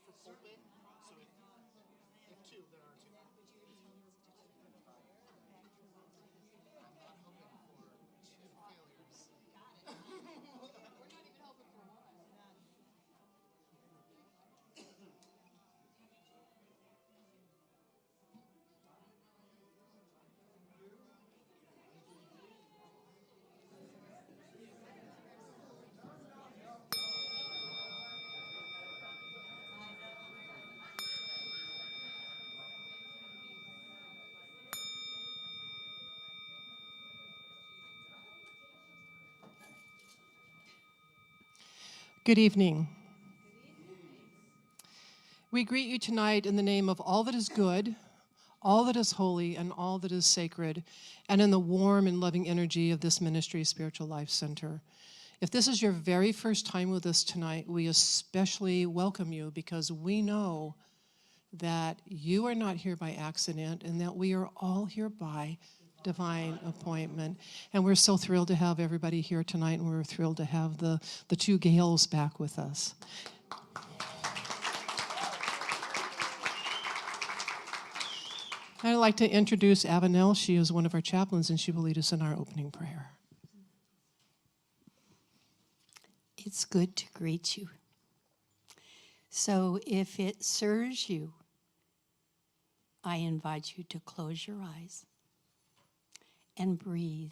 for pulpit, so if two, there are two. I'm not hoping for two failures. We're not even hoping for one. Good evening. We greet you tonight in the name of all that is good, all that is holy, and all that is sacred, and in the warm and loving energy of this ministry, Spiritual Life Center. If this is your very first time with us tonight, we especially welcome you because we know that you are not here by accident and that we are all here by divine appointment. And we're so thrilled to have everybody here tonight, and we're thrilled to have the two Gails back with us. I'd like to introduce Avenel. She is one of our chaplains, and she will lead us in our opening prayer. It's good to greet you. So if it serves you, I invite you to close your eyes and breathe.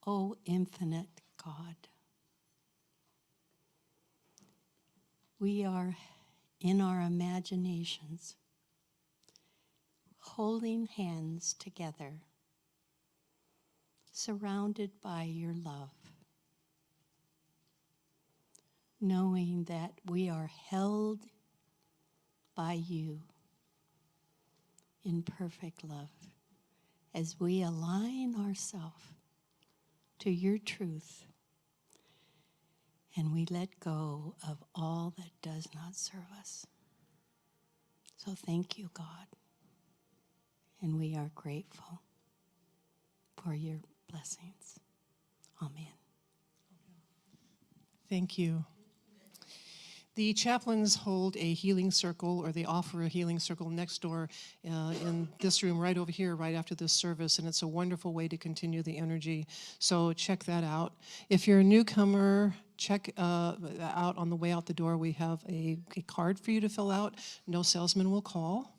O infinite God, we are in our imaginations holding hands together, surrounded by your love, knowing that we are held by you in perfect love as we align ourselves to your truth and we let go of all that does not serve us. So thank you, God, and we are grateful for your blessings. Amen. Thank you. The chaplains hold a healing circle, or they offer a healing circle next door in this room right over here, right after this service, and it's a wonderful way to continue the energy. So check that out. If you're a newcomer, check out on the way out the door. We have a card for you to fill out. No salesman will call,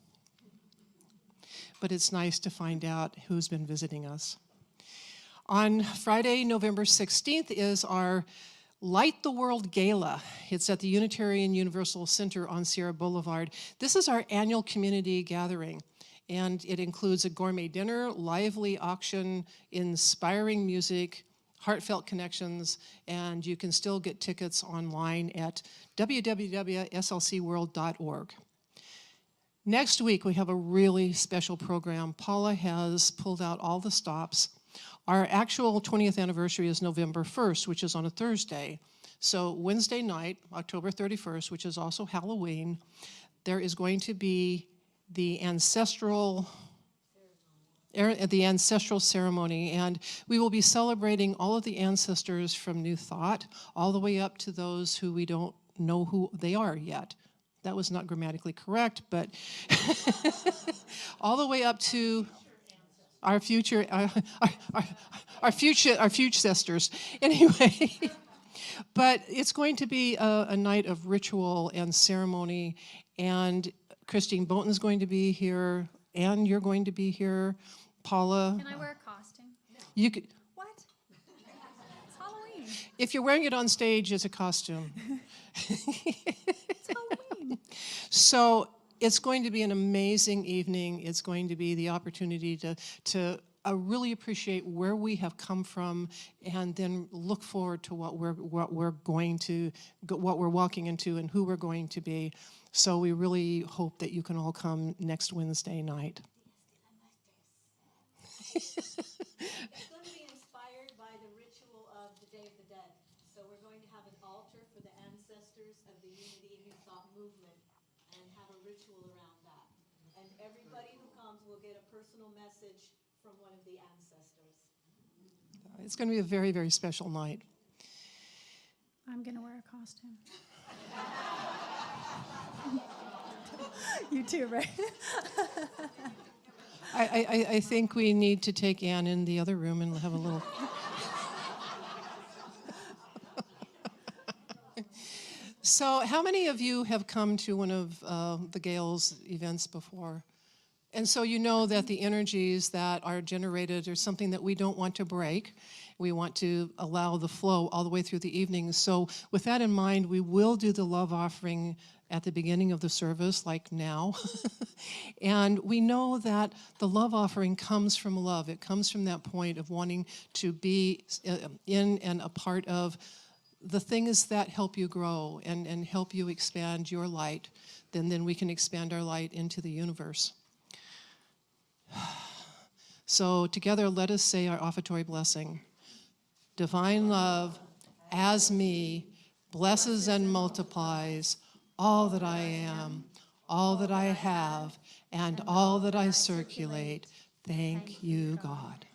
but it's nice to find out who's been visiting us. On Friday, November 16th is our Light the World Gala. It's at the Unitarian Universal Center on Sierra Boulevard. This is our annual community gathering, and it includes a gourmet dinner, lively auction, inspiring music, heartfelt connections, and you can still get tickets online at www.slcworld.org. Next week, we have a really special program. Paula has pulled out all the stops. Our actual 20th anniversary is November 1st, which is on a Thursday. So Wednesday night, October 31st, which is also Halloween, there is going to be the ancestral ceremony, and we will be celebrating all of the ancestors from New Thought, all the way up to those who we don't know who they are yet. That was not grammatically correct, but all the way up to our future sisters. Anyway, but it's going to be a night of ritual and ceremony, and Christine Boaton's going to be here, and you're going to be here, Paula. Can I wear a costume? You could. What? It's Halloween. If you're wearing it on stage, it's a costume. It's Halloween. So it's going to be an amazing evening. It's going to be the opportunity to really appreciate where we have come from, and then look forward to what we're walking into and who we're going to be. So we really hope that you can all come next Wednesday night. It's going to be inspired by the ritual of the Day of the Dead. So we're going to have an altar for the ancestors of the Unity New Thought movement and have a ritual around that. And everybody who comes will get a personal message from one of the ancestors. It's going to be a very, very special night. costume. You too, right? I think we need to take Anne in the other room and have a little... So how many of you have come to one of the Gail's events before? And so you know that the energies that are generated are something that we don't want to break. We want to allow the flow all the way through the evening. So with that in mind, we will do the love offering at the beginning of the service, like now. And we know that the love offering comes from love. It comes from that point of wanting to be in and a part of the things that help you grow and help you expand your light. Then we can expand our light into the universe. So together, let us say our offertory blessing. Divine love, as me, blesses and multiplies all that I am, all that I have, and all that I circulate. Thank you, God.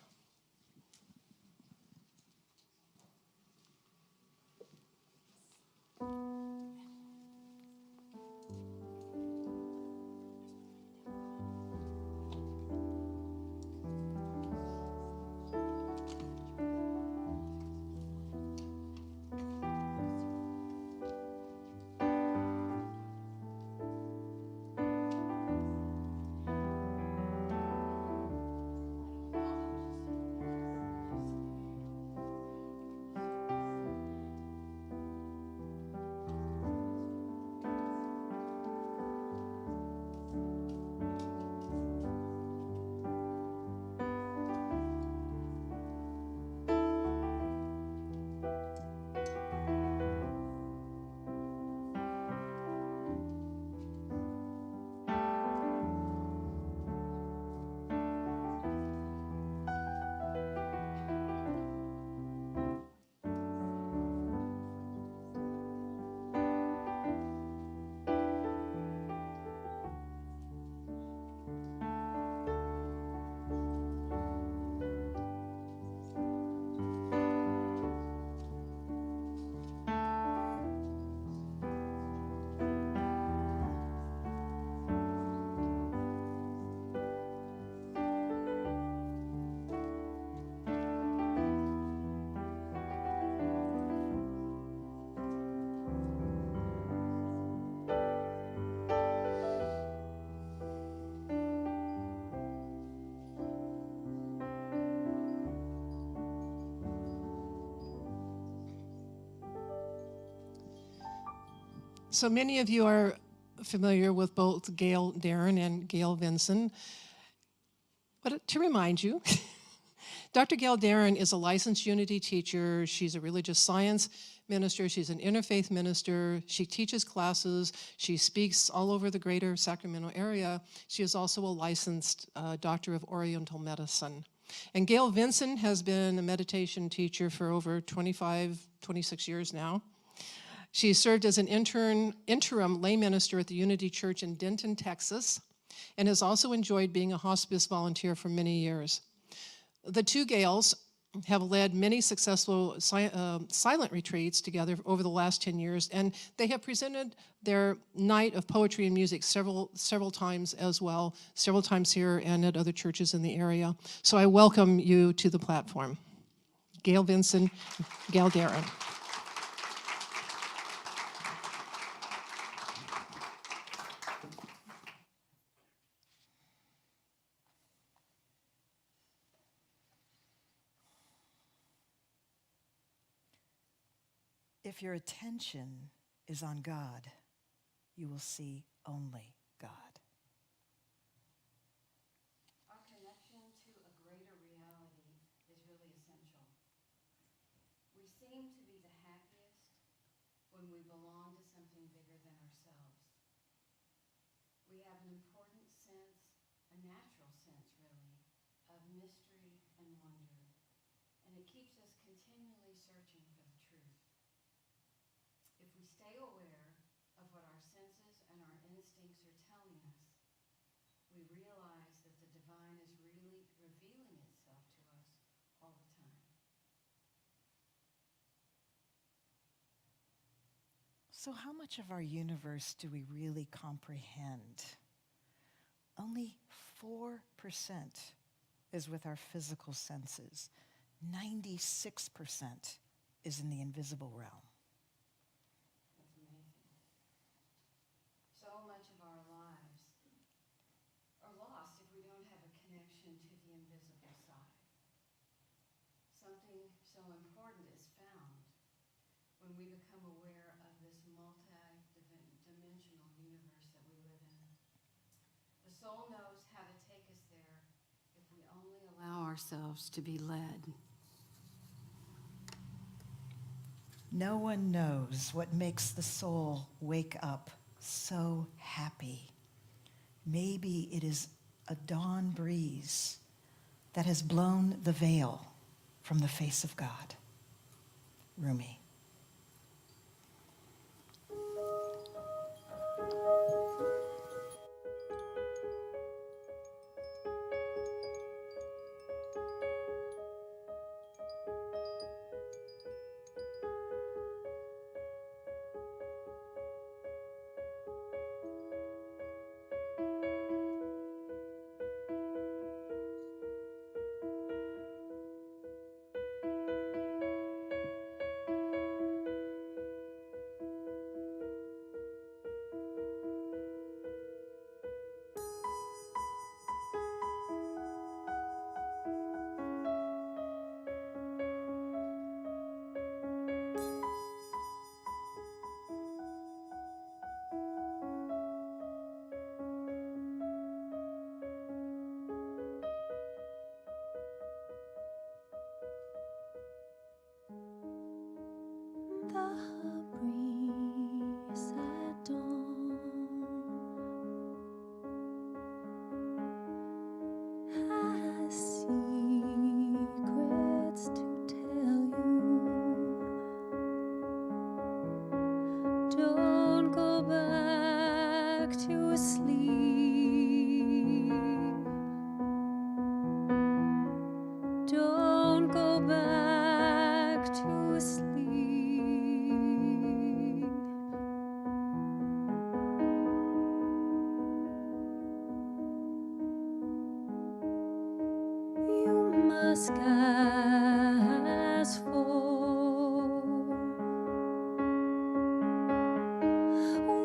So many of you are familiar with both Gail Derin and Gail Vinson. But to remind you, Dr. Gail Derin is a licensed Unity teacher. She's a religious science minister. She's an interfaith minister. She teaches classes. She speaks all over the greater Sacramento area. She is also a licensed doctor of Oriental medicine. And Gail Vinson has been a meditation teacher for over 26 years now. She served as an interim lay minister at the Unity Church in Denton, Texas, and has also enjoyed being a hospice volunteer for many years. The two Gails have led many successful silent retreats together over the last 10 years, and they have presented their night of poetry and music several times as well, several times here and at other churches in the area. So I welcome you to the platform. Gail Vinson, Gail Derin. If your attention is on God, you will see only God. Our connection to a greater reality is really essential. We seem to be the happiest when we belong to something bigger than ourselves. We have an important sense, a natural sense really, of mystery and wonder, and it keeps us continually searching for the truth. If we stay aware of what our senses and our instincts are telling us, we realize that the divine is really revealing itself to us all the time. So how much of our universe do we really comprehend? Only 4% is with our physical senses. 96% is in the invisible realm. That's amazing. So much of our lives are lost if we don't have a connection to the invisible side. Something so important is found when we become aware of this multi-dimensional universe that we live in. The soul knows how to take us there if we only allow ourselves to be led. No one knows what makes the soul wake up so happy. Maybe it is a dawn breeze that has blown the veil from the face of God. Rumi. The breeze at dawn has secrets to tell you. Don't go back to sleep. Don't go back to sleep. You must ask for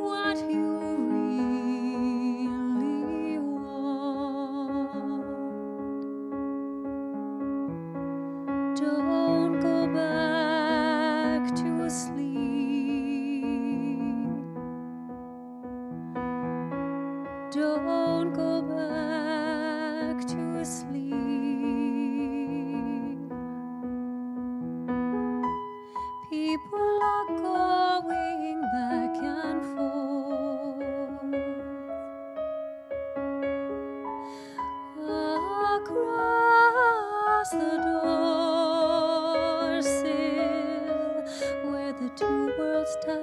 what you really want. Don't go back to sleep. Don't go back to sleep. People are going back and forth across the door sill where the two worlds touch.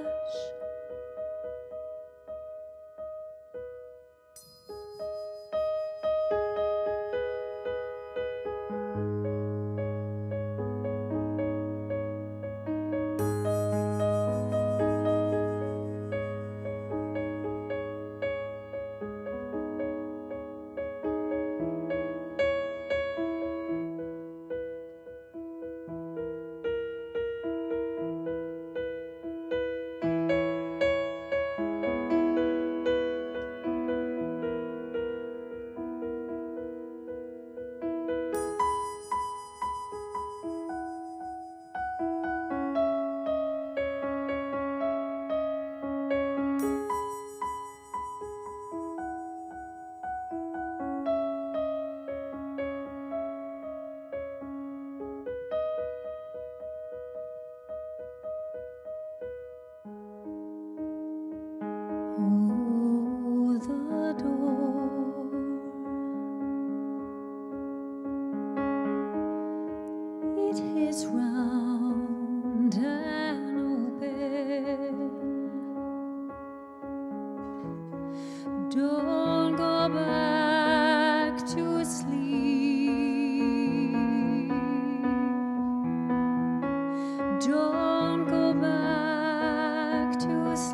Oh, the door. It is round and open. Don't go back to sleep. Don't go back to sleep.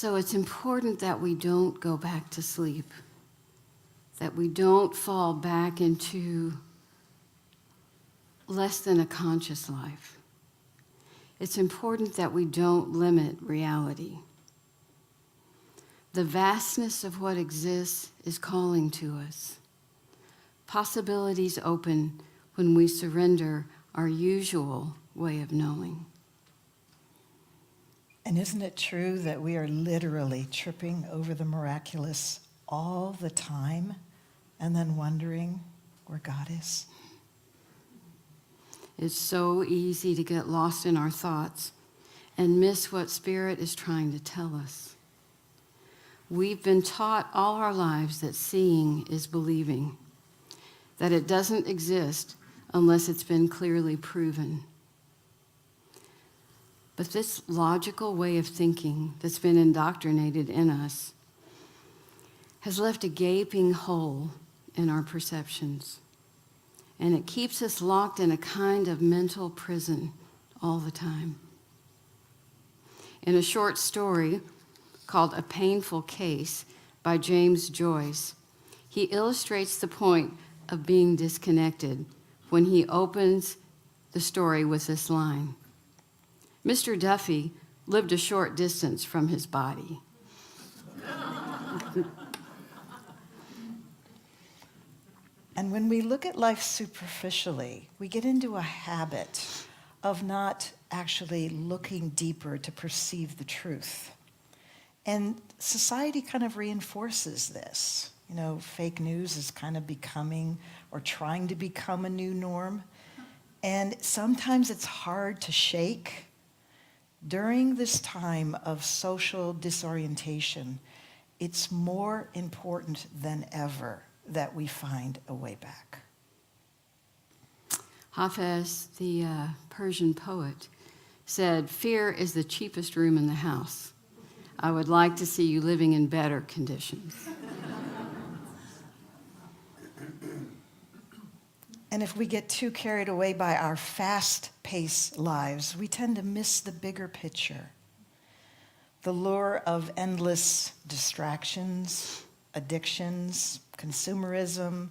So it's important that we don't go back to sleep, that we don't fall back into less than a conscious life. It's important that we don't limit reality. The vastness of what exists is calling to us. Possibilities open when we surrender our usual way of knowing. And isn't it true that we are literally tripping over the miraculous all the time and then wondering where God is? It's so easy to get lost in our thoughts and miss what Spirit is trying to tell us. We've been taught all our lives that seeing is believing, that it doesn't exist unless it's been clearly proven. But this logical way of thinking that's been indoctrinated in us has left a gaping hole in our perceptions. And it keeps us locked in a kind of mental prison all the time. In a short story called A Painful Case by James Joyce, he illustrates the point of being disconnected when he opens the story with this line: Mr. Duffy lived a short distance from his body. And when we look at life superficially, we get into a habit of not actually looking deeper to perceive the truth. And society kind of reinforces this. You know, fake news is kind of becoming or trying to become a new norm. And sometimes it's hard to shake. During this time of social disorientation, it's more important than ever that we find a way back. Hafez, the Persian poet, said, "Fear is the cheapest room in the house. I would like to see you living in better conditions." And if we get too carried away by our fast-paced lives, we tend to miss the bigger picture. The lure of endless distractions, addictions, consumerism,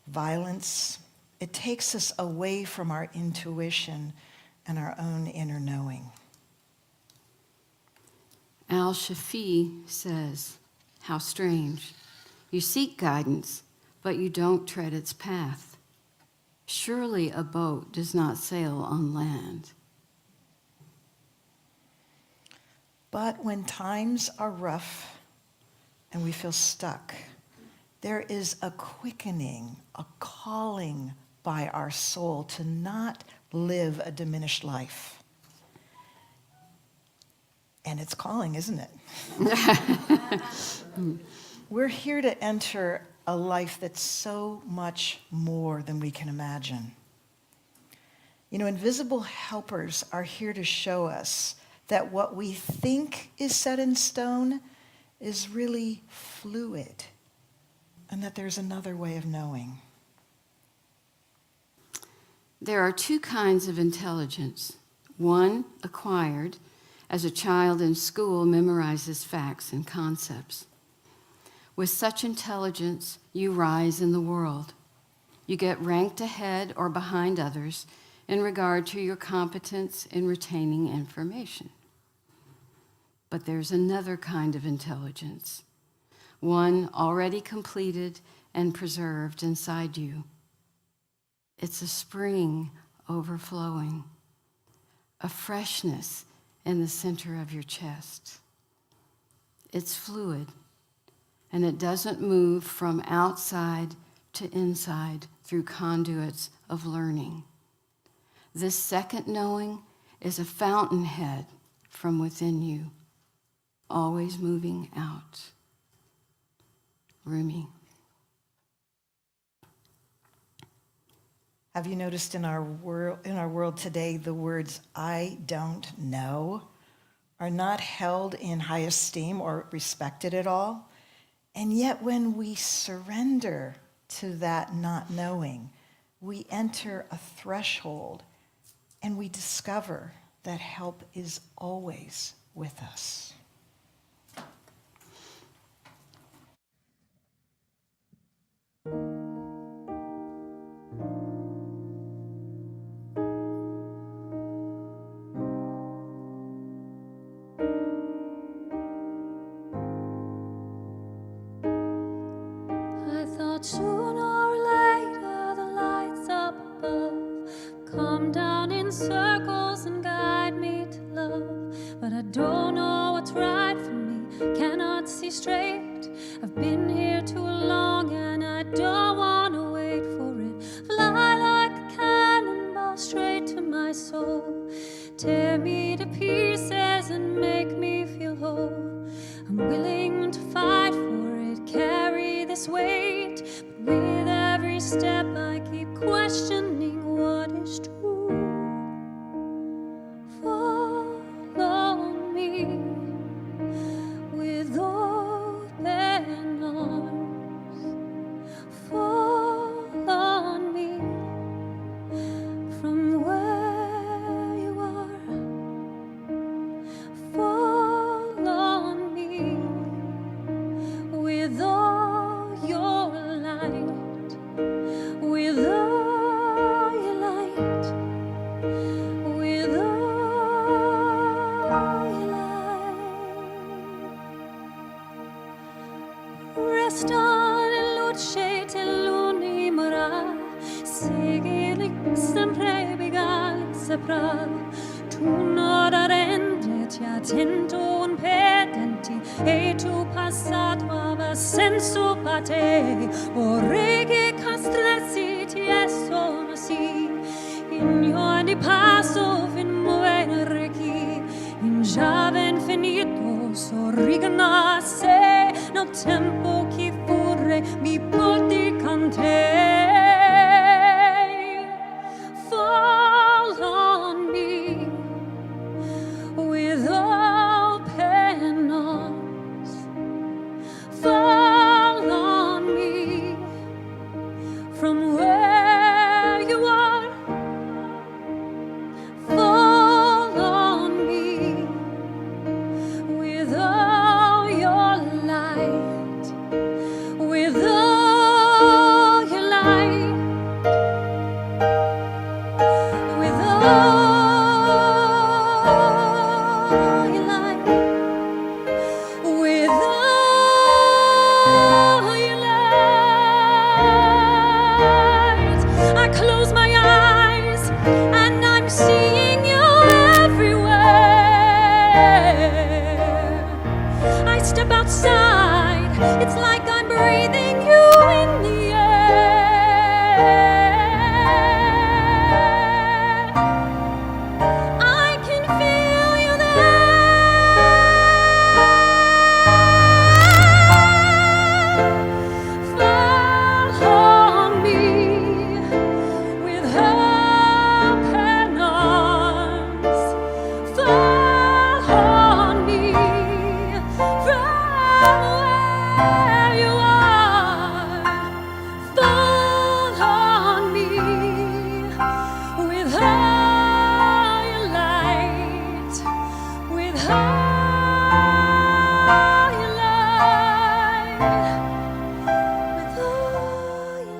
violence, it takes us away from our intuition and our own inner knowing. Al-Shafi says, "How strange. You seek guidance, but you don't tread its path. Surely a boat does not sail on land." But when times are rough and we feel stuck, there is a quickening, a calling by our soul to not live a diminished life. And it's calling, isn't it? We're here to enter a life that's so much more than we can imagine. You know, invisible helpers are here to show us that what we think is set in stone is really fluid, and that there's another way of knowing. There are two kinds of intelligence. One, acquired, as a child in school memorizes facts and concepts. With such intelligence, you rise in the world. You get ranked ahead or behind others in regard to your competence in retaining information. But there's another kind of intelligence, one already completed and preserved inside you. It's a spring overflowing, a freshness in the center of your chest. It's fluid, and it doesn't move from outside to inside through conduits of learning. This second knowing is a fountainhead from within you, always moving out. Rumi. Have you noticed in our world today, the words "I don't know" are not held in high esteem or respected at all? And yet when we surrender to that not knowing, we enter a threshold and we discover that help is always with us. But sooner or later the lights up above come down in circles and guide me to love. But I don't know what's right for me, cannot see straight. I've been here too long and I don't want to wait for it. Fly like a cannonball straight to my soul. Tear me to pieces and make me feel whole. I'm willing to fight for it, carry this weight. But with every step I keep questioning what is true. Follow me with open arms. Fall on me from where you are. Fall on me with all your light, with all your light, with all your light. Resta nel luce dell'un'ora, seguili sempre begali saprà. Tu non arrenditi, attento un pedenti, e tu passato aveva senso per te. Vorrei che castrarsi ti e sono sì, in ogni passo fin muovere chi, in già ben finito sorrigna se, no tempo che vorrei mi porti con te. Fall on me with open arms. Fall on me from where you are. Fall on me with all your light, with all your light, with all your light, with all your light. I close my eyes and I'm seeing you everywhere. I step outside, it's like I'm breathing you in the air. I can feel you there. Fall on me with open arms. Fall on me from where you are. Fall on me with all your light, with all your light, with all your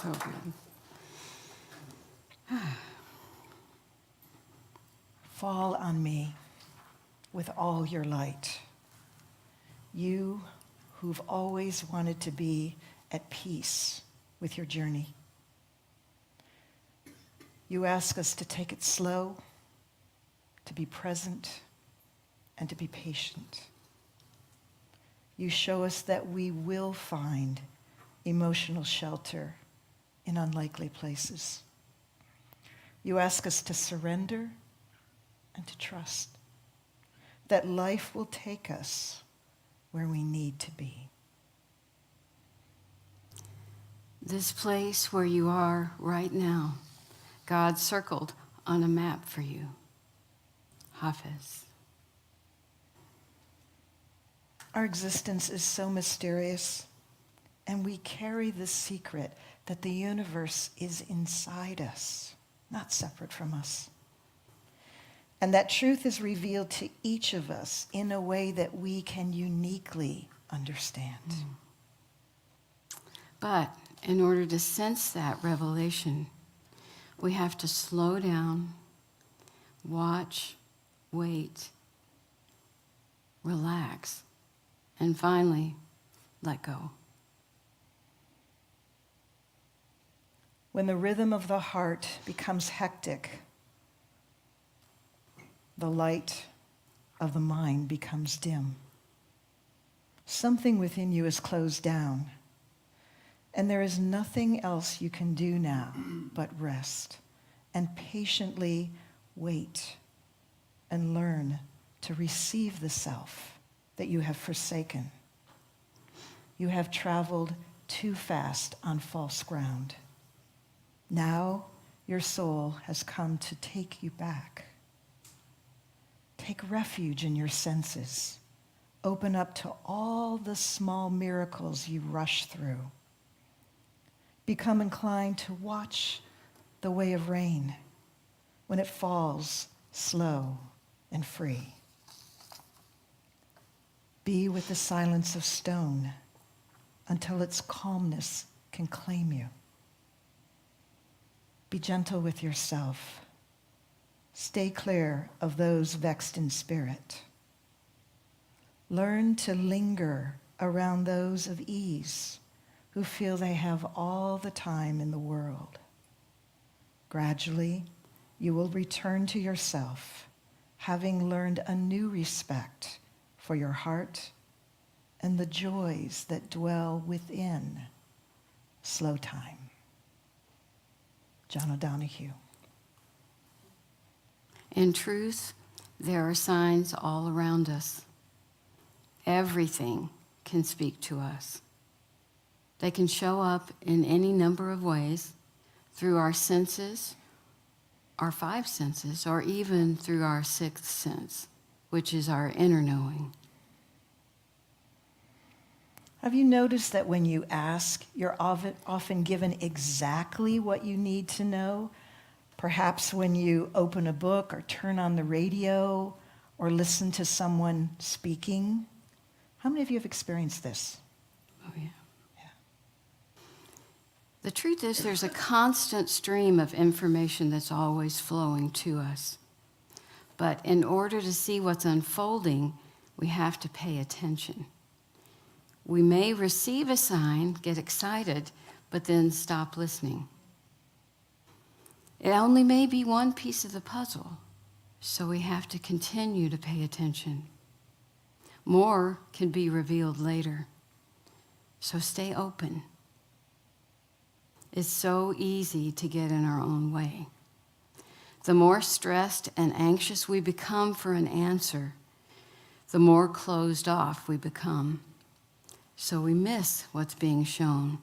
So good. Fall on me with all your light. You who've always wanted to be at peace with your journey. You ask us to take it slow, to be present, and to be patient. You show us that we will find emotional shelter in unlikely places. You ask us to surrender and to trust that life will take us where we need to be. This place where you are right now, God circled on a map for you. Hafiz. Our existence is so mysterious, And we carry the secret that the universe is inside us, not separate from us. And that truth is revealed to each of us in a way that we can uniquely understand. But in order to sense that revelation, we have to slow down, watch, wait, relax, and finally, let go. When the rhythm of the heart becomes hectic, the light of the mind becomes dim. Something within you is closed down, and there is nothing else you can do now but rest and patiently wait and learn to receive the self that you have forsaken. You have traveled too fast on false ground. Now your soul has come to take you back. Take refuge in your senses. Open up to all the small miracles you rush through. Become inclined to watch the way of rain when it falls slow and free. Be with the silence of stone until its calmness can claim you. Be gentle with yourself. Stay clear of those vexed in spirit. Learn to linger around those of ease who feel they have all the time in the world. Gradually, you will return to yourself, having learned a new respect for your heart and the joys that dwell within slow time. John O'Donohue. In truth, there are signs all around us. Everything can speak to us. They can show up in any number of ways, through our senses, our 5 senses, or even through our 6th sense, which is our inner knowing. Have you noticed that when you ask, you're often given exactly what you need to know? Perhaps when you open a book or turn on the radio or listen to someone speaking. How many of you have experienced this? Oh, yeah. The truth is, there's a constant stream of information that's always flowing to us. But in order to see what's unfolding, we have to pay attention. We may receive a sign, get excited, but then stop listening. It only may be one piece of the puzzle, so we have to continue to pay attention. More can be revealed later, so stay open. It's so easy to get in our own way. The more stressed and anxious we become for an answer, the more closed off we become. So we miss what's being shown.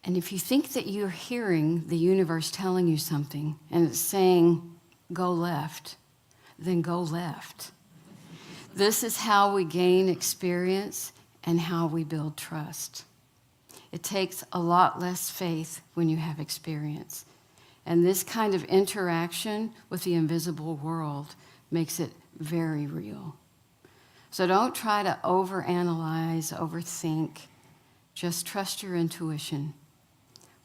And if you think that you're hearing the universe telling you something and it's saying, go left, then go left. This is how we gain experience and how we build trust. It takes a lot less faith when you have experience. And this kind of interaction with the invisible world makes it very real. So don't try to overanalyze, overthink. Just trust your intuition.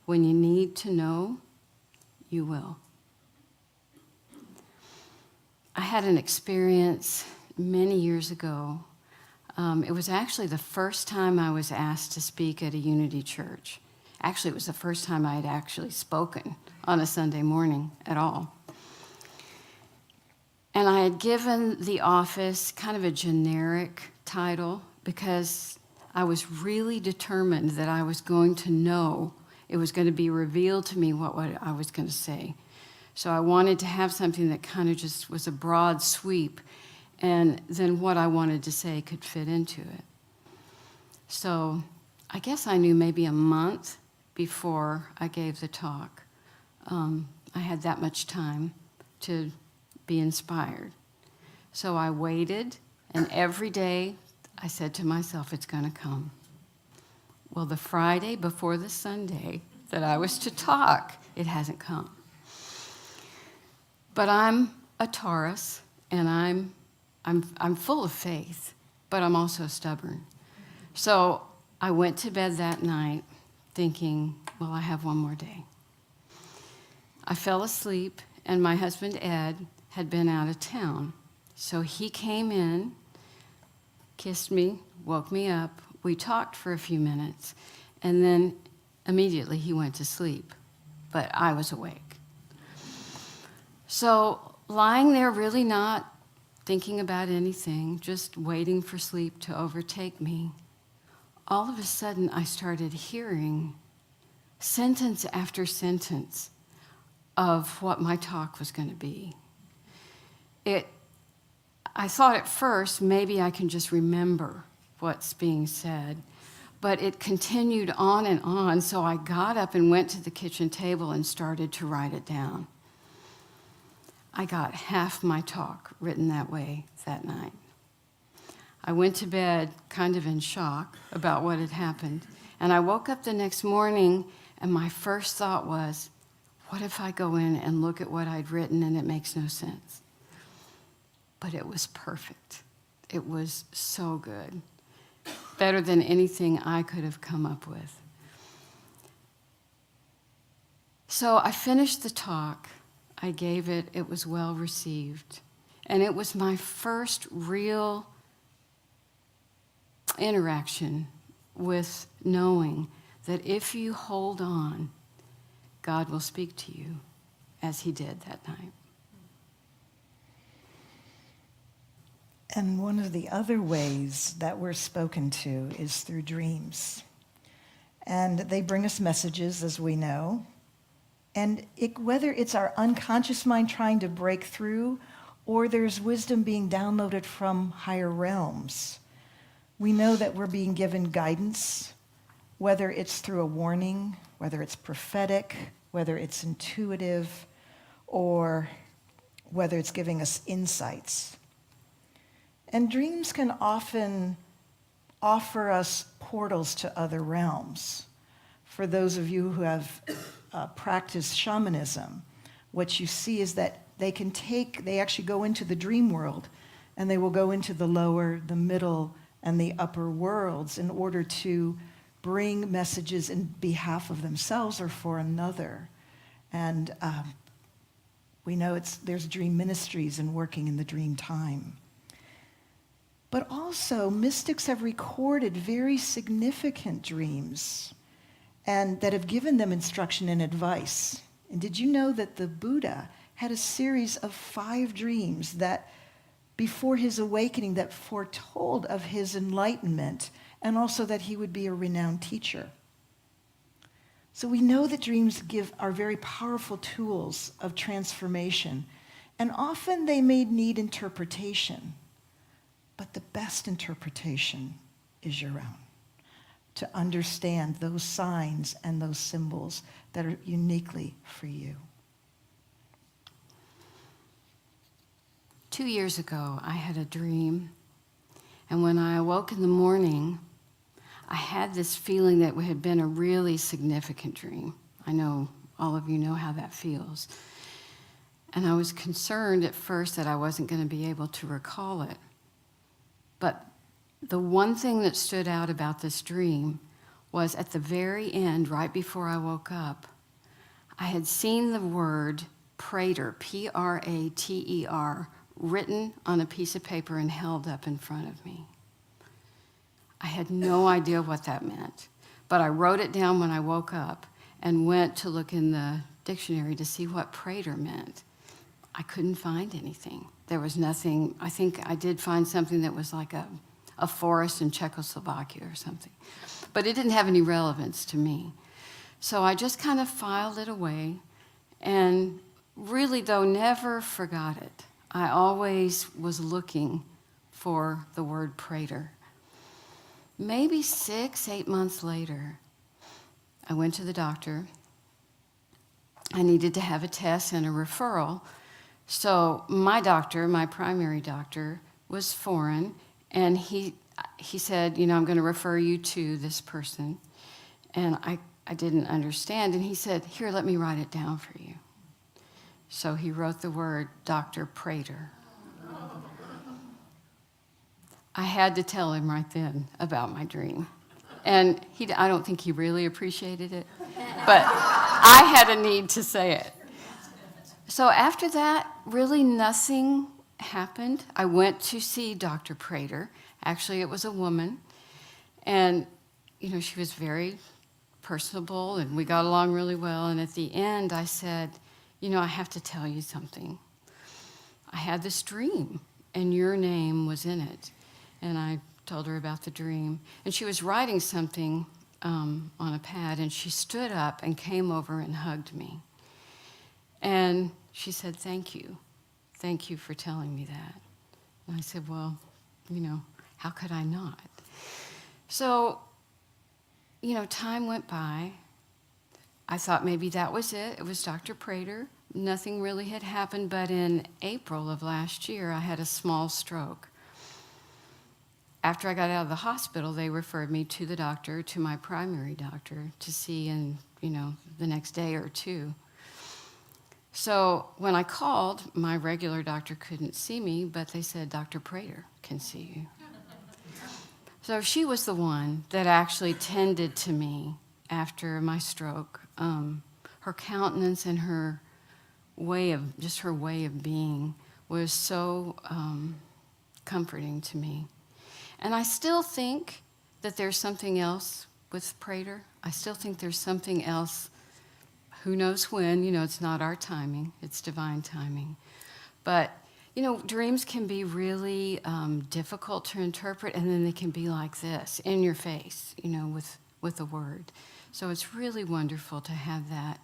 When you need to know, you will. I had an experience many years ago. It was actually the first time I was asked to speak at a Unity church. Actually, it was the first time I had actually spoken on a Sunday morning at all. And I had given the office kind of a generic title because I was really determined that I was going to know, it was going to be revealed to me what I was going to say. So I wanted to have something that kind of just was a broad sweep, and then what I wanted to say could fit into it. So I guess I knew maybe a month before I gave the talk. I had that much time to be inspired. So I waited, and every day I said to myself, it's going to come. Well, the Friday before the Sunday that I was to talk, it hasn't come. But I'm a Taurus, and I'm full of faith, but I'm also stubborn. So I went to bed that night thinking, well, I have one more day. I fell asleep, and my husband, Ed, had been out of town. So he came in, kissed me, woke me up. We talked for a few minutes, and then immediately he went to sleep, but I was awake. So lying there, really not thinking about anything, just waiting for sleep to overtake me, all of a sudden I started hearing sentence after sentence of what my talk was going to be. I thought at first maybe I can just remember what's being said, but it continued on and on, so I got up and went to the kitchen table and started to write it down. I got half my talk written that way that night. I went to bed kind of in shock about what had happened, and I woke up the next morning, and my first thought was, what if I go in and look at what I'd written and it makes no sense? But it was perfect. It was so good. Better than anything I could have come up with. So I finished the talk. I gave it. It was well received. And it was my first real interaction with knowing that if you hold on, God will speak to you as he did that night. And one of the other ways that we're spoken to is through dreams. And they bring us messages, as we know. And whether it's our unconscious mind trying to break through, or there's wisdom being downloaded from higher realms, we know that we're being given guidance, whether it's through a warning, whether it's prophetic, whether it's intuitive, or whether it's giving us insights. And dreams can often offer us portals to other realms. For those of you who have practiced shamanism, what you see is that they actually go into the dream world, and they will go into the lower, the middle, and the upper worlds in order to bring messages in behalf of themselves or for another. And we know there's dream ministries and working in the dream time. But also, mystics have recorded very significant dreams and that have given them instruction and advice. And did you know that the Buddha had a series of 5 dreams that, before his awakening, that foretold of his enlightenment and also that he would be a renowned teacher? So we know that dreams are very powerful tools of transformation, and often they may need interpretation. But the best interpretation is your own, to understand those signs and those symbols that are uniquely for you. 2 years ago, I had a dream, and when I awoke in the morning, I had this feeling that it had been a really significant dream. I know all of you know how that feels. And I was concerned at first that I wasn't going to be able to recall it. But the one thing that stood out about this dream was at the very end, right before I woke up, I had seen the word prater, Prater, written on a piece of paper and held up in front of me. I had no idea what that meant, but I wrote it down when I woke up and went to look in the dictionary to see what prater meant. I couldn't find anything. There was nothing. I think I did find something that was like a forest in Czechoslovakia or something, but it didn't have any relevance to me. So I just kind of filed it away, and really, though, never forgot it. I always was looking for the word prater. Maybe 6, 8 months later, I went to the doctor. I needed to have a test and a referral. So my doctor, my primary doctor, was foreign, and he said, I'm going to refer you to this person. And I didn't understand. And he said, here, let me write it down for you. So he wrote the word Dr. Prater. I had to tell him right then about my dream. And I don't think he really appreciated it, but I had a need to say it. So after that, really nothing happened. I went to see Dr. Prater. Actually, it was a woman. And, she was very personable, and we got along really well. And at the end, I said, I have to tell you something. I had this dream, and your name was in it. And I told her about the dream. And she was writing something on a pad, and she stood up and came over and hugged me. And she said, thank you. Thank you for telling me that. And I said, well, how could I not? So, time went by. I thought maybe that was it. It was Dr. Prater. Nothing really had happened, but in April of last year, I had a small stroke. After I got out of the hospital, they referred me to the doctor, to my primary doctor, to see in, the next day or two. So when I called, my regular doctor couldn't see me, but they said, Dr. Prater can see you. So she was the one that actually tended to me after my stroke. Her countenance and her way of being was so comforting to me. And I still think that there's something else with Prater. I still think there's something else. Who knows when? It's not our timing. It's divine timing. But, dreams can be really difficult to interpret, and then they can be like this, in your face, with a word. So it's really wonderful to have that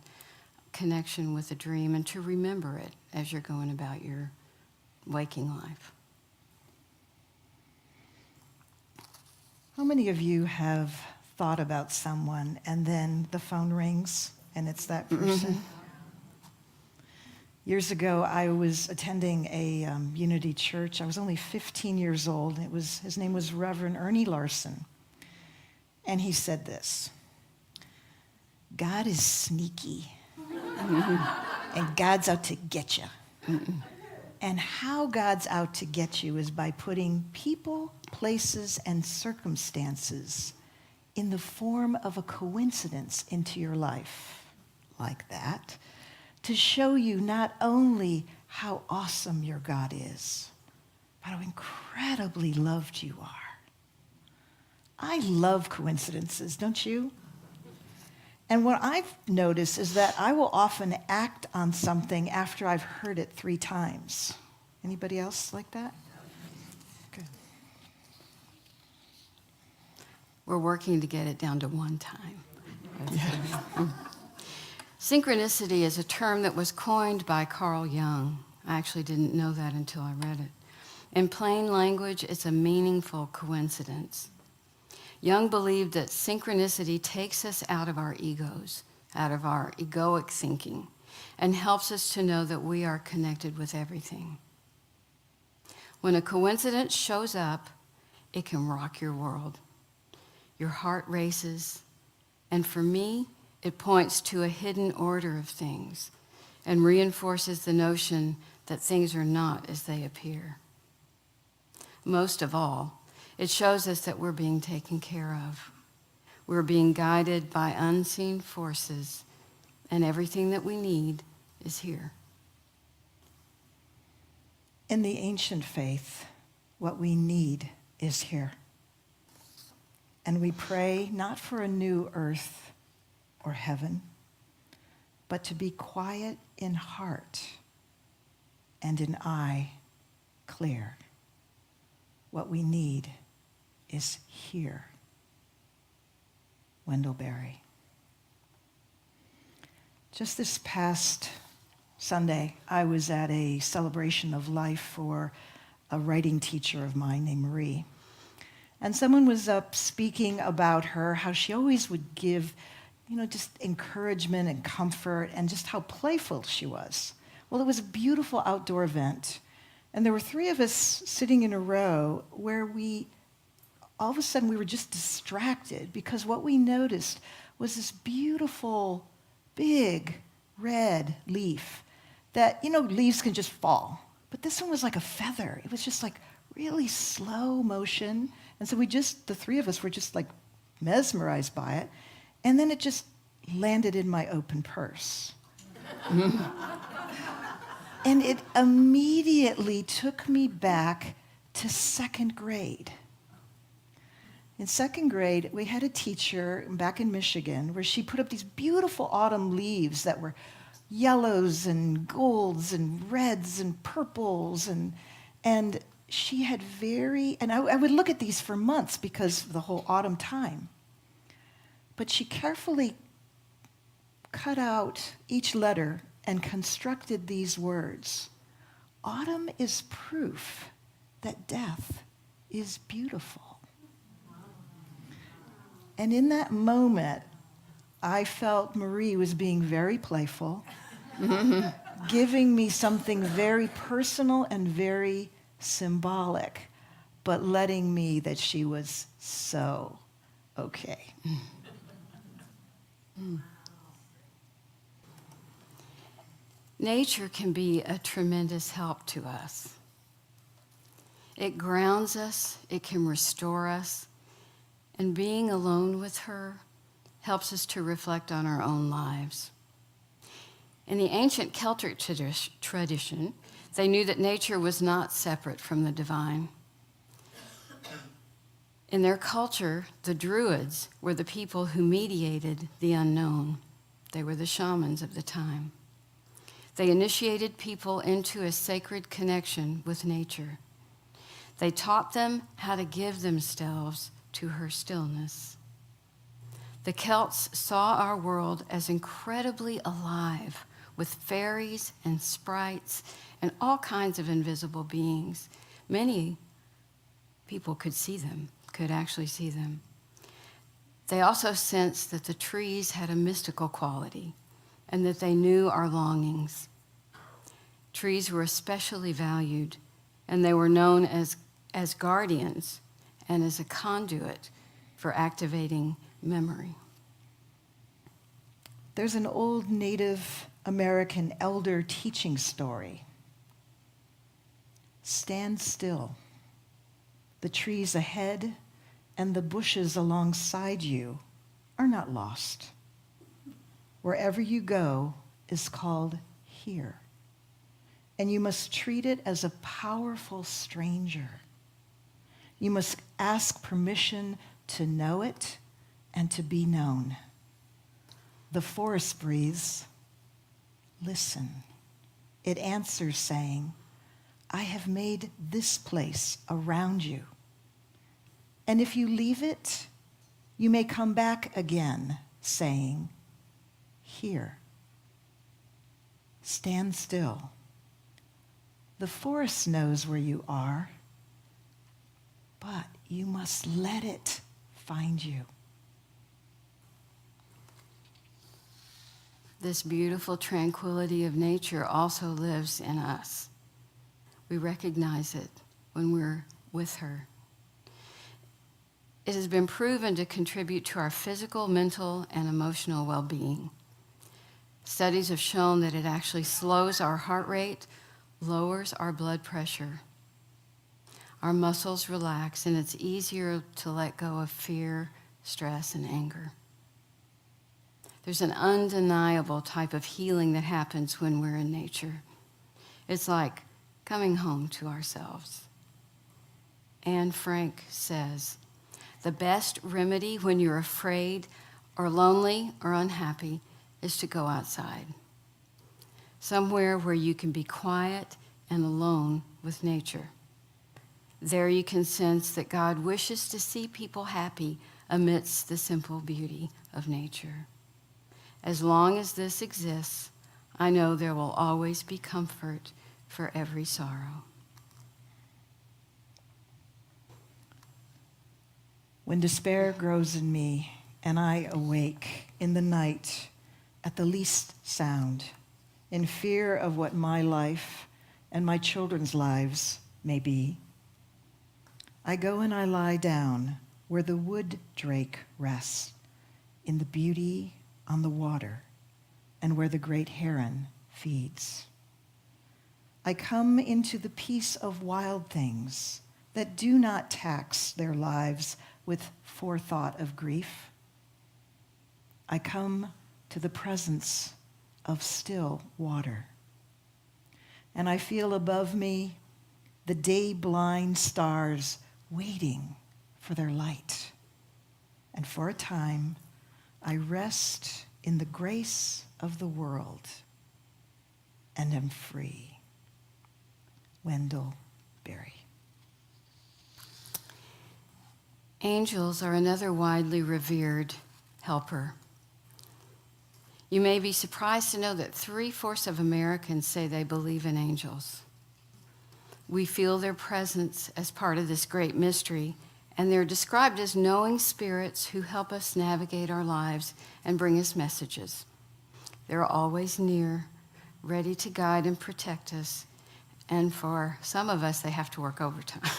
connection with a dream and to remember it as you're going about your waking life. How many of you have thought about someone and then the phone rings and it's that person? Mm-hmm. Years ago, I was attending a Unity church. I was only 15 years old. His name was Reverend Ernie Larson. And he said this: God is sneaky. Mm-hmm. And God's out to get you. Mm-hmm. And how God's out to get you is by putting people, places, and circumstances in the form of a coincidence into your life, like that, to show you not only how awesome your God is, but how incredibly loved you are. I love coincidences, don't you? And what I've noticed is that I will often act on something after I've heard it 3 times. Anybody else like that? Okay. We're working to get it down to 1 time. Synchronicity is a term that was coined by Carl Jung. I actually didn't know that until I read it. In plain language, it's a meaningful coincidence. Jung believed that synchronicity takes us out of our egos, out of our egoic thinking, and helps us to know that we are connected with everything. When a coincidence shows up, it can rock your world. Your heart races, and for me, it points to a hidden order of things and reinforces the notion that things are not as they appear. Most of all, it shows us that we're being taken care of. We're being guided by unseen forces, and everything that we need is here. In the ancient faith, what we need is here. And we pray not for a new earth or heaven, but to be quiet in heart and in eye clear. What we need is here. Wendell Berry. Just this past Sunday, I was at a celebration of life for a writing teacher of mine named Marie. And someone was up speaking about her, how she always would give, just encouragement and comfort, and just how playful she was. Well, it was a beautiful outdoor event, and there were 3 of us sitting in a row where we all of a sudden we were just distracted because what we noticed was this beautiful, big, red leaf that, leaves can just fall. But this one was like a feather. It was just like really slow motion. And so the three of us were just like mesmerized by it. And then it just landed in my open purse. And it immediately took me back to second grade. In second grade, we had a teacher back in Michigan where she put up these beautiful autumn leaves that were yellows and golds and reds and purples. And she had I would look at these for months because of the whole autumn time. But she carefully cut out each letter and constructed these words. Autumn is proof that death is beautiful. And in that moment, I felt Marie was being very playful, giving me something very personal and very symbolic, but letting me that she was so okay. Nature can be a tremendous help to us. It grounds us, it can restore us, and being alone with her helps us to reflect on our own lives. In the ancient Celtic tradition, they knew that nature was not separate from the divine. In their culture, the Druids were the people who mediated the unknown. They were the shamans of the time. They initiated people into a sacred connection with nature. They taught them how to give themselves to her stillness. The Celts saw our world as incredibly alive with fairies and sprites and all kinds of invisible beings. Many people could actually see them. They also sensed that the trees had a mystical quality and that they knew our longings. Trees were especially valued, and they were known as guardians and as a conduit for activating memory. There's an old Native American elder teaching story. Stand still. The trees ahead and the bushes alongside you are not lost. Wherever you go is called here. And you must treat it as a powerful stranger. You must ask permission to know it and to be known. The forest breathes, listen. It answers saying, I have made this place around you. And if you leave it, you may come back again, saying, here. Stand still. The forest knows where you are, but you must let it find you. This beautiful tranquility of nature also lives in us. We recognize it when we're with her. It has been proven to contribute to our physical, mental, and emotional well-being. Studies have shown that it actually slows our heart rate, lowers our blood pressure. Our muscles relax, and it's easier to let go of fear, stress, and anger. There's an undeniable type of healing that happens when we're in nature. It's like coming home to ourselves. Anne Frank says, the best remedy when you're afraid or lonely or unhappy is to go outside. Somewhere where you can be quiet and alone with nature. There you can sense that God wishes to see people happy amidst the simple beauty of nature. As long as this exists, I know there will always be comfort for every sorrow. When despair grows in me and I awake in the night at the least sound, in fear of what my life and my children's lives may be, I go and I lie down where the wood drake rests, in the beauty on the water, and where the great heron feeds. I come into the peace of wild things that do not tax their lives with forethought of grief. I come to the presence of still water. And I feel above me the day-blind stars waiting for their light. And for a time, I rest in the grace of the world and am free. Wendell Berry. Angels are another widely revered helper. You may be surprised to know that 3/4 of Americans say they believe in angels. We feel their presence as part of this great mystery, and they're described as knowing spirits who help us navigate our lives and bring us messages. They're always near, ready to guide and protect us, and for some of us, they have to work overtime.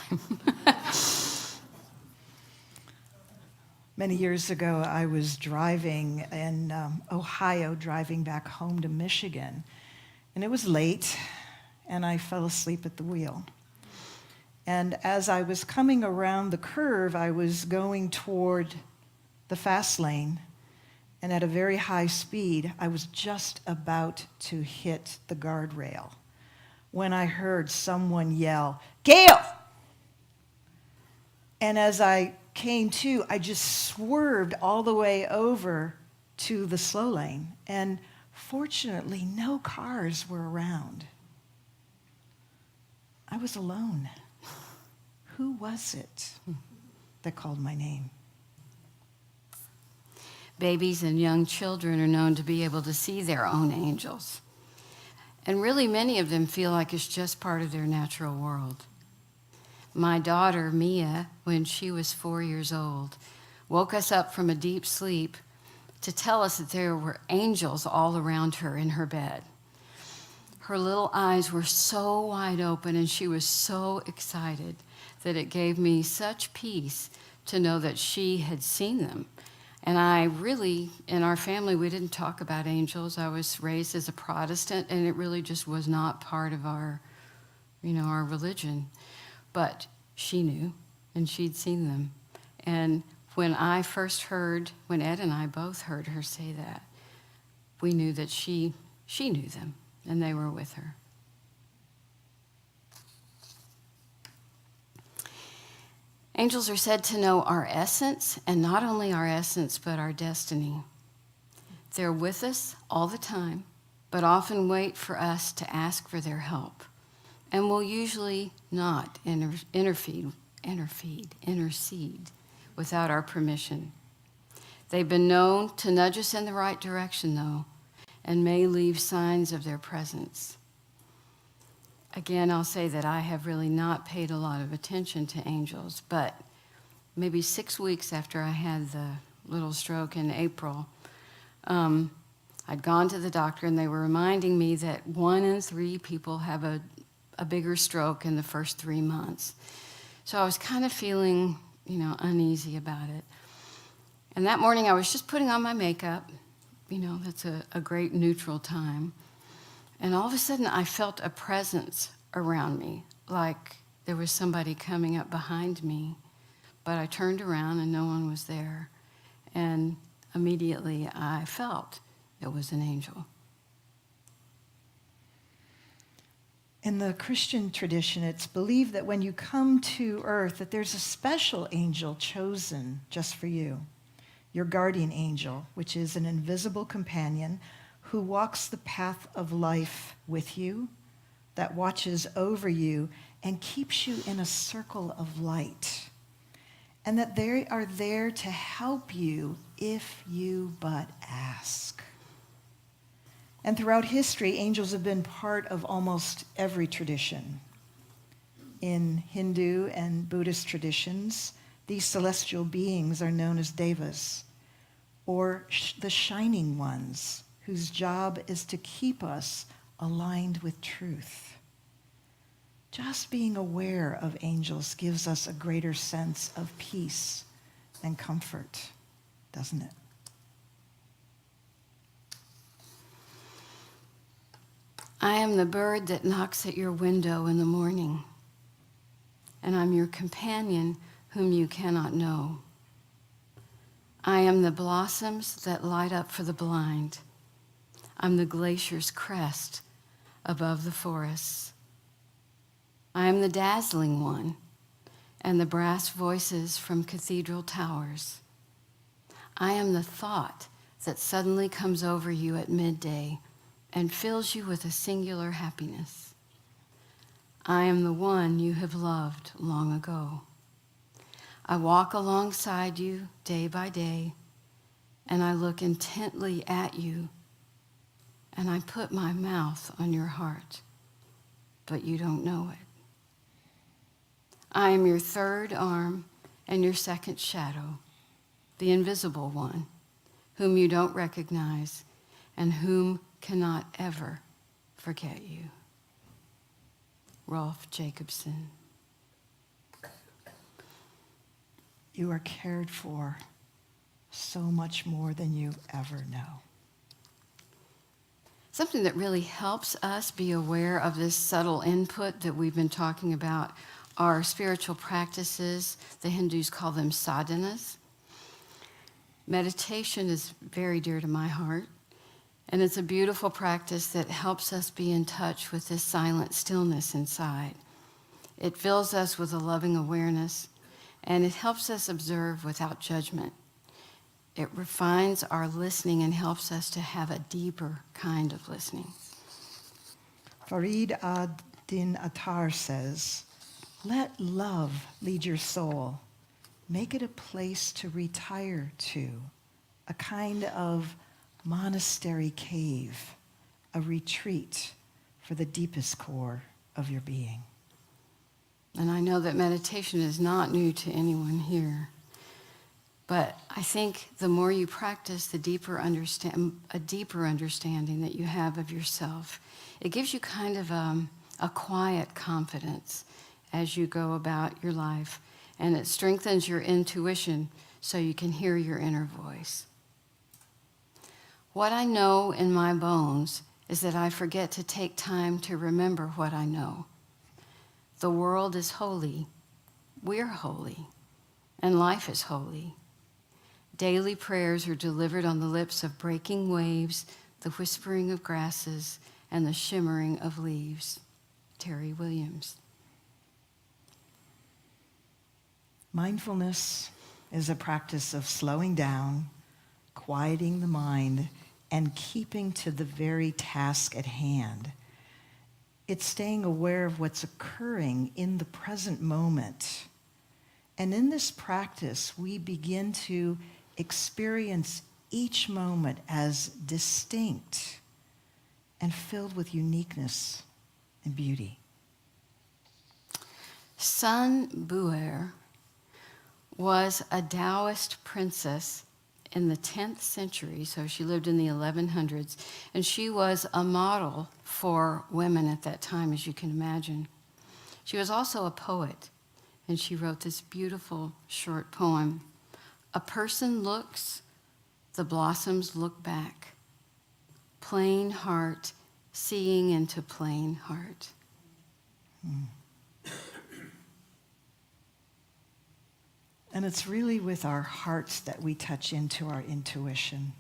Many years ago, I was driving in Ohio, driving back home to Michigan, and it was late, and I fell asleep at the wheel. And as I was coming around the curve, I was going toward the fast lane, and at a very high speed, I was just about to hit the guardrail when I heard someone yell, "Gail!" And as I came to, I just swerved all the way over to the slow lane. And fortunately, no cars were around. I was alone. Who was it that called my name? Babies and young children are known to be able to see their own angels. And really, many of them feel like it's just part of their natural world. My daughter, Mia, when she was 4 years old, woke us up from a deep sleep to tell us that there were angels all around her in her bed. Her little eyes were so wide open, and she was so excited that it gave me such peace to know that she had seen them. And I really, in our family, we didn't talk about angels. I was raised as a Protestant, and it really just was not part of our religion. But she knew, and she'd seen them. And when Ed and I both heard her say that, we knew that she knew them, and they were with her. Angels are said to know our essence, and not only our essence, but our destiny. They're with us all the time, but often wait for us to ask for their help, and will usually not intercede without our permission. They've been known to nudge us in the right direction, though, and may leave signs of their presence. Again, I'll say that I have really not paid a lot of attention to angels, but maybe 6 weeks after I had the little stroke in April, I'd gone to the doctor, and they were reminding me that 1 in 3 people have a bigger stroke in the first 3 months. So I was kind of feeling, uneasy about it. And that morning I was just putting on my makeup. That's a great neutral time. And all of a sudden I felt a presence around me, like there was somebody coming up behind me. But I turned around and no one was there. And immediately I felt it was an angel. In the Christian tradition, it's believed that when you come to earth, that there's a special angel chosen just for you, your guardian angel, which is an invisible companion who walks the path of life with you, that watches over you and keeps you in a circle of light, and that they are there to help you if you but ask. And throughout history, angels have been part of almost every tradition. In Hindu and Buddhist traditions, these celestial beings are known as devas, or the shining ones, whose job is to keep us aligned with truth. Just being aware of angels gives us a greater sense of peace and comfort, doesn't it? I am the bird that knocks at your window in the morning, and I'm your companion whom you cannot know. I am the blossoms that light up for the blind. I'm the glacier's crest above the forests. I am the dazzling one and the brass voices from cathedral towers. I am the thought that suddenly comes over you at midday and fills you with a singular happiness. I am the one you have loved long ago. I walk alongside you day by day, and I look intently at you, and I put my mouth on your heart, but you don't know it. I am your third arm and your second shadow, the invisible one, whom you don't recognize and whom cannot ever forget you. Rolf Jacobson. You are cared for so much more than you ever know. Something that really helps us be aware of this subtle input that we've been talking about are spiritual practices. The Hindus call them sadhanas. Meditation is very dear to my heart, and it's a beautiful practice that helps us be in touch with this silent stillness inside. It fills us with a loving awareness, and it helps us observe without judgment. It refines our listening and helps us to have a deeper kind of listening. Farid ad-Din Attar says, "Let love lead your soul. Make it a place to retire to, a kind of monastery cave, a retreat for the deepest core of your being." And I know that meditation is not new to anyone here. But I think the more you practice, a deeper understanding that you have of yourself. It gives you kind of a quiet confidence as you go about your life. And it strengthens your intuition so you can hear your inner voice. What I know in my bones is that I forget to take time to remember what I know. The world is holy, we're holy, and life is holy. Daily prayers are delivered on the lips of breaking waves, the whispering of grasses, and the shimmering of leaves. Terry Williams. Mindfulness is a practice of slowing down, quieting the mind, and keeping to the very task at hand. It's staying aware of what's occurring in the present moment. And in this practice, we begin to experience each moment as distinct and filled with uniqueness and beauty. Sun Bu'er was a Taoist princess in the 10th century, so she lived in the 1100s, and she was a model for women at that time, as you can imagine. She was also a poet, and she wrote this beautiful short poem. A person looks, the blossoms look back. Plain heart, seeing into plain heart. And it's really with our hearts that we touch into our intuition.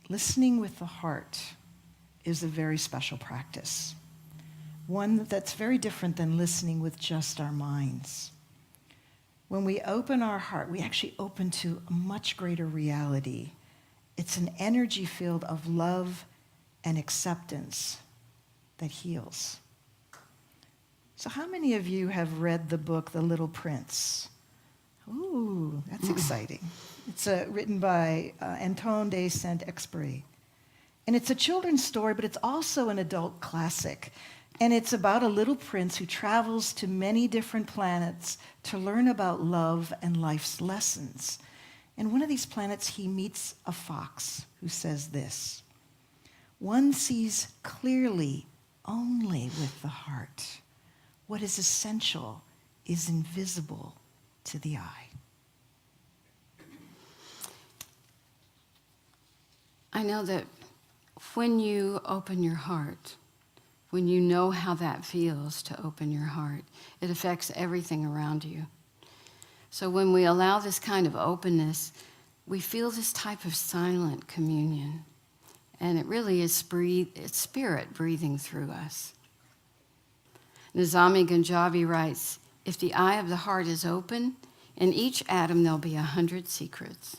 Listening with the heart is a very special practice, one that's very different than listening with just our minds. When we open our heart, we actually open to a much greater reality. It's an energy field of love and acceptance that heals. So how many of you have read the book, The Little Prince? Ooh, that's exciting. It's written by Antoine de Saint-Exupéry. And it's a children's story, but it's also an adult classic. And it's about a little prince who travels to many different planets to learn about love and life's lessons. And one of these planets, he meets a fox who says this: "One sees clearly only with the heart. What is essential is invisible to the eye." I know that when you open your heart, when you know how that feels to open your heart, it affects everything around you. So when we allow this kind of openness, we feel this type of silent communion. And it really is it's spirit breathing through us. Nizami Ganjavi writes, if the eye of the heart is open, in each atom there'll be 100 secrets.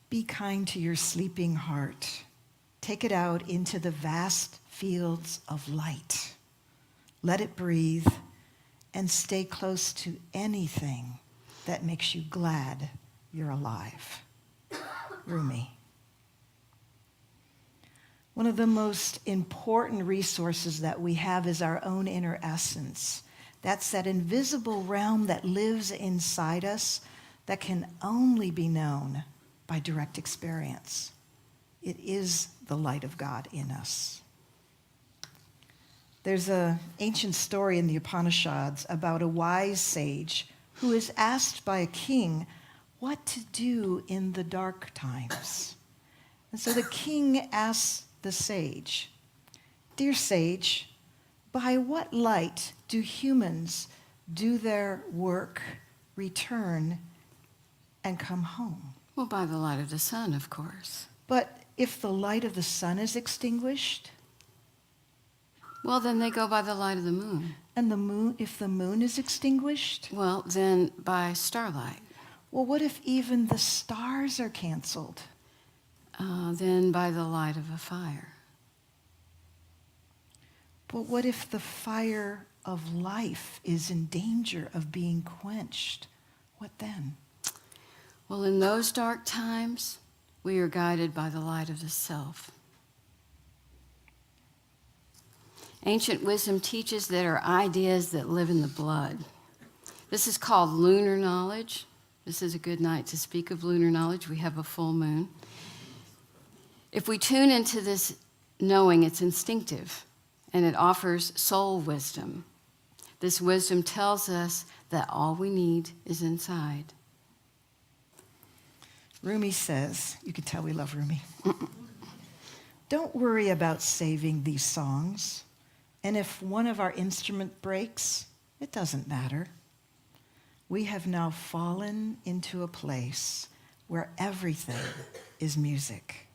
Be kind to your sleeping heart. Take it out into the vast fields of light. Let it breathe and stay close to anything that makes you glad you're alive. Rumi. One of the most important resources that we have is our own inner essence. That's that invisible realm that lives inside us that can only be known by direct experience. It is the light of God in us. There's an ancient story in the Upanishads about a wise sage who is asked by a king what to do in the dark times. And so the king asks the sage, "Dear sage, by what light do humans do their work, return, and come home?" Well, by the light of the sun, of course. But if the light of the sun is extinguished, Well, then they go by the light of the moon. and the moon, if the moon is extinguished, Well, then by starlight. well, what if even the stars are canceled? Then by the light of a fire. But what if the fire of life is in danger of being quenched? What then? Well, in those dark times, we are guided by the light of the self. Ancient wisdom teaches that are ideas that live in the blood. This is called lunar knowledge. This is a good night to speak of lunar knowledge. We have a full moon. If we tune into this knowing, it's instinctive, and it offers soul wisdom. This wisdom tells us that all we need is inside. Rumi says, you can tell we love Rumi. Don't worry about saving these songs. And if one of our instrument breaks, it doesn't matter. We have now fallen into a place where everything is music.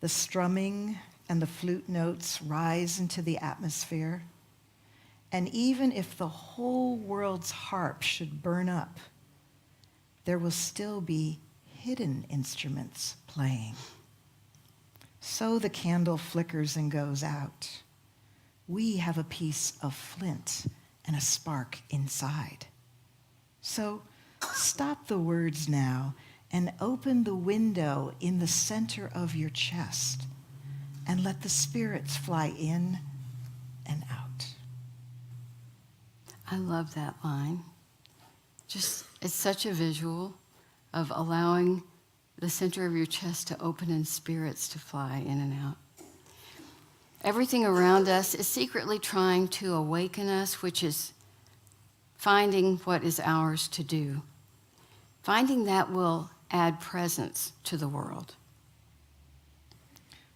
The strumming and the flute notes rise into the atmosphere. And even if the whole world's harp should burn up, there will still be hidden instruments playing. So the candle flickers and goes out. We have a piece of flint and a spark inside. So stop the words now and open the window in the center of your chest and let the spirits fly in and out. I love that line. Just, it's such a visual of allowing the center of your chest to open and spirits to fly in and out. Everything around us is secretly trying to awaken us, which is finding what is ours to do. Finding that will add presence to the world.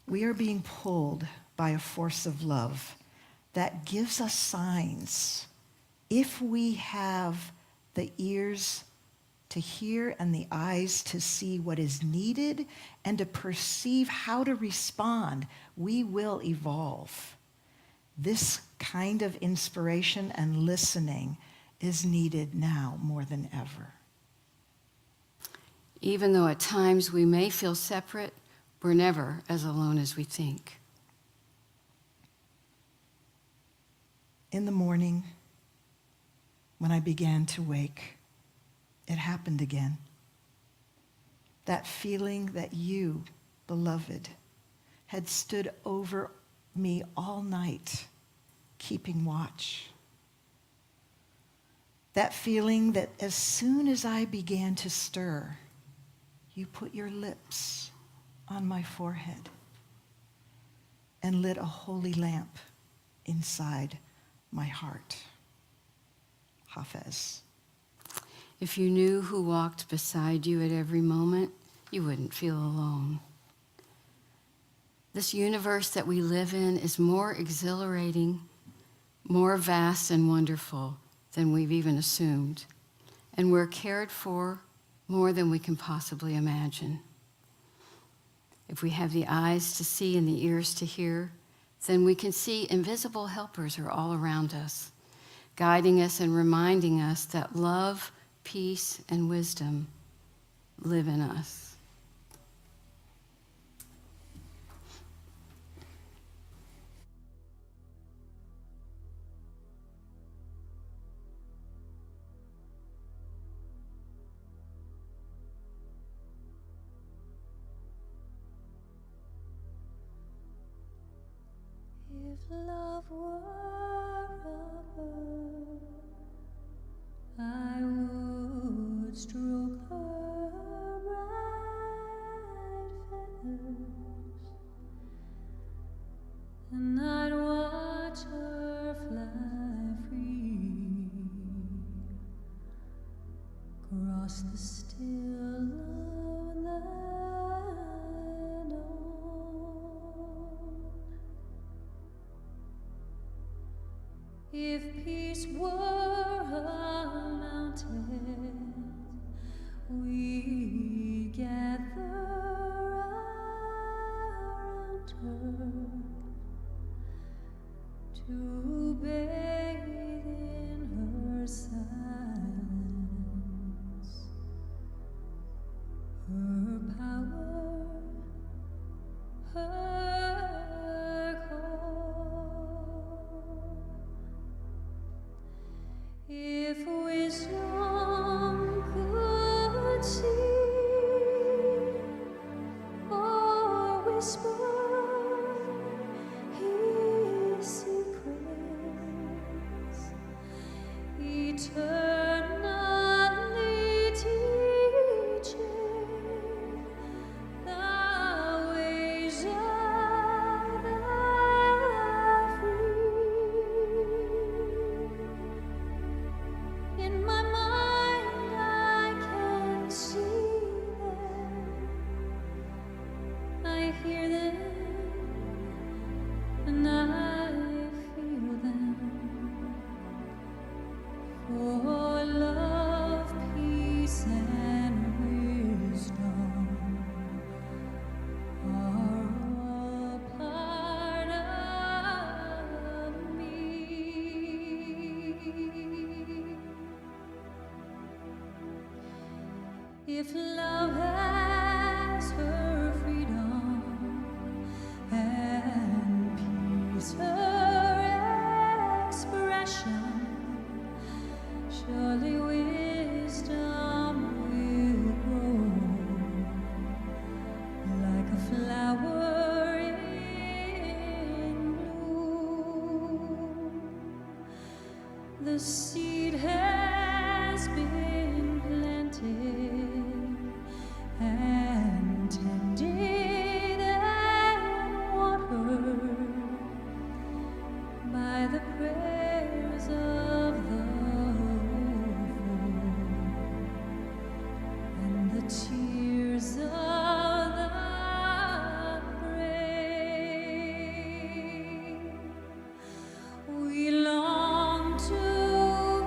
We are being pulled by a force of love that gives us signs. If we have the ears to hear and the eyes to see what is needed and to perceive how to respond, we will evolve. This kind of inspiration and listening is needed now more than ever. Even though at times we may feel separate, we're never as alone as we think. In the morning, when I began to wake, it happened again. That feeling that you, beloved, had stood over me all night, keeping watch. That feeling that as soon as I began to stir, you put your lips on my forehead and lit a holy lamp inside my heart. Hafez. If you knew who walked beside you at every moment, you wouldn't feel alone. This universe that we live in is more exhilarating, more vast and wonderful than we've even assumed. And we're cared for more than we can possibly imagine. If we have the eyes to see and the ears to hear, then we can see invisible helpers are all around us, guiding us and reminding us that love, peace, and wisdom live in us. If love were a bird, I would stroke her bright feathers, and I'd watch her fly free across the still of the dawn. If peace were a mountain, we gather around her to bathe in her silence, her power, her call. If wisdom could see or whisper his secrets, eternally teaching the ways of the free. In my mind I can see them, I hear them, and I feel them. For love, peace, and wisdom are all part of me. If love has her freedom and peace her expression, surely wisdom will grow like a flower in bloom. The seed has been planted and tended and watered by the prayers of the hopeful and the tears of the brave. We long to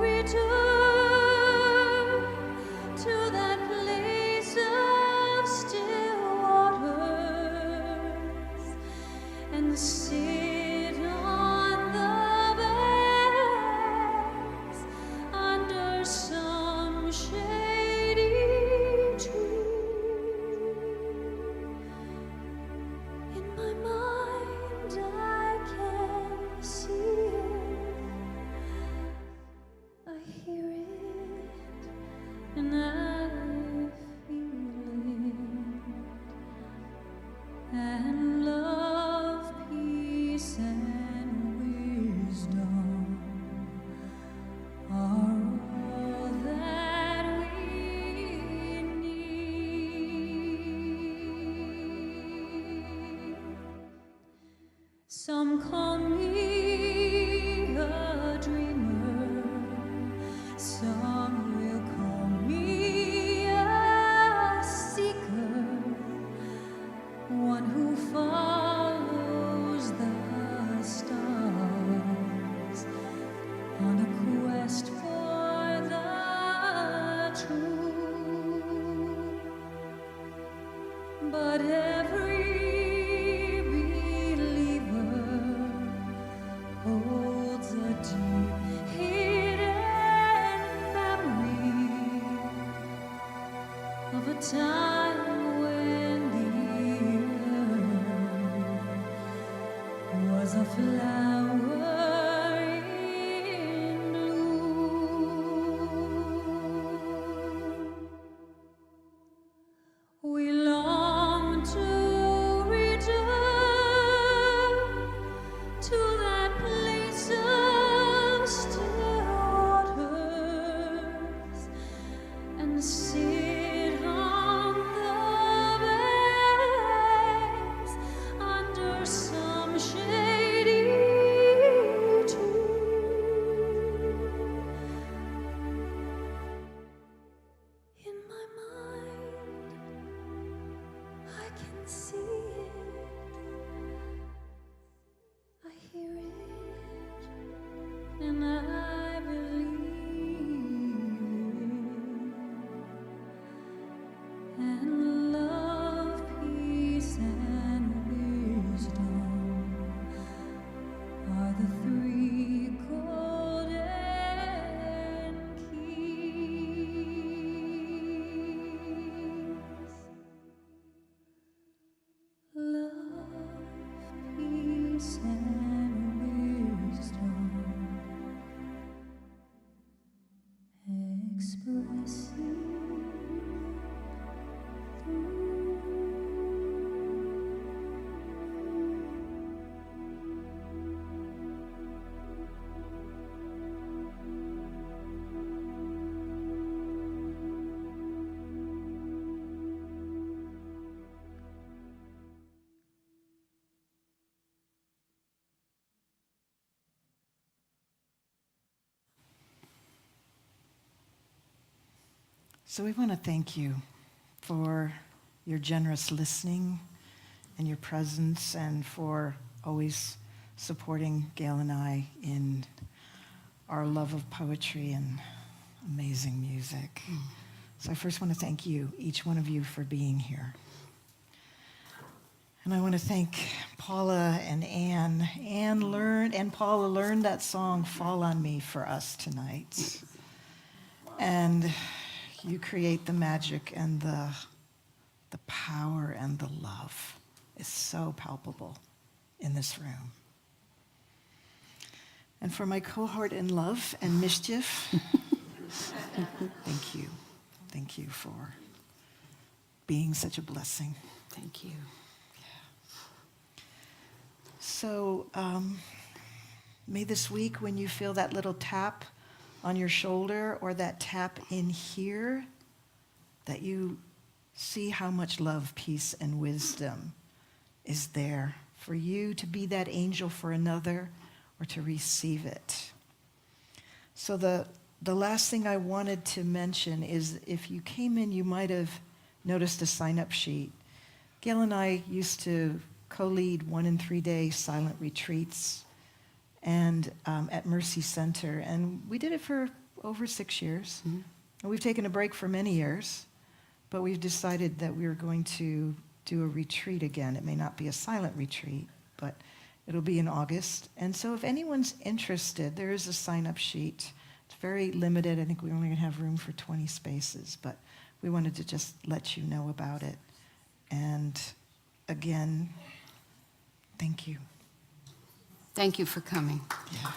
deep hidden memory of a time when the earth was a flower in bloom. We long to return to that place of still waters and sit on the banks under some shady tree. In my mind, I can see it, I hear it, and I believe it. And love, peace, and wisdom are the three golden keys. Love, peace, and wisdom, expressing So we want to thank you for your generous listening and your presence, and for always supporting Gail and I in our love of poetry and amazing music. So I first want to thank you, each one of you, for being here. And I want to thank Paula and Anne. Paula learned that song, Fall on Me, for us tonight. And you create the magic, and the power and the love is so palpable in this room. And for my cohort in love and mischief, thank you. Thank you for being such a blessing. Thank you. So may this week, when you feel that little tap on your shoulder or that tap in here, that you see how much love, peace, and wisdom is there for you to be that angel for another or to receive it. So the last thing I wanted to mention is, if you came in, you might have noticed a sign-up sheet. Gail and I used to co-lead 1 and 3 day silent retreats and at Mercy Center, and we did it for over 6 years. Mm-hmm. And we've taken a break for many years, but we've decided that we are going to do a retreat again. It may not be a silent retreat, but it'll be in August. And so if anyone's interested, there is a sign-up sheet. It's very limited. I think we're only going to have room for 20 spaces, but we wanted to just let you know about it. And again, thank you. Thank you for coming. Yeah.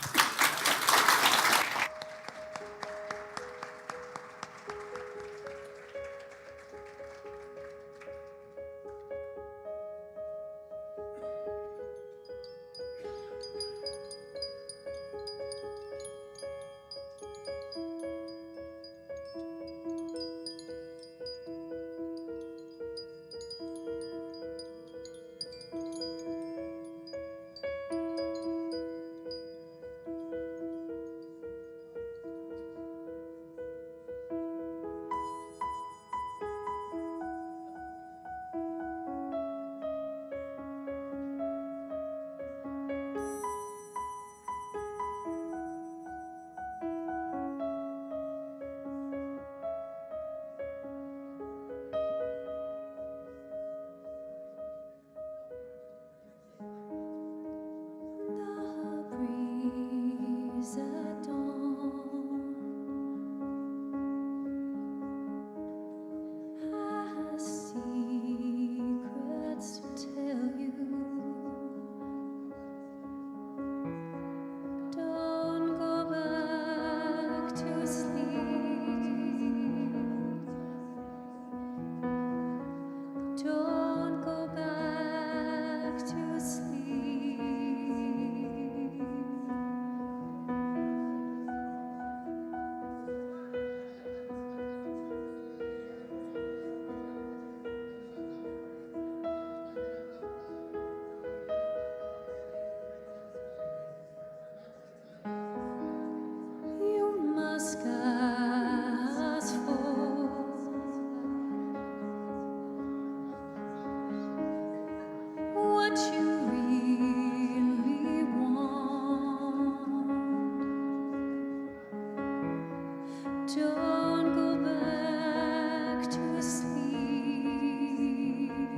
joy.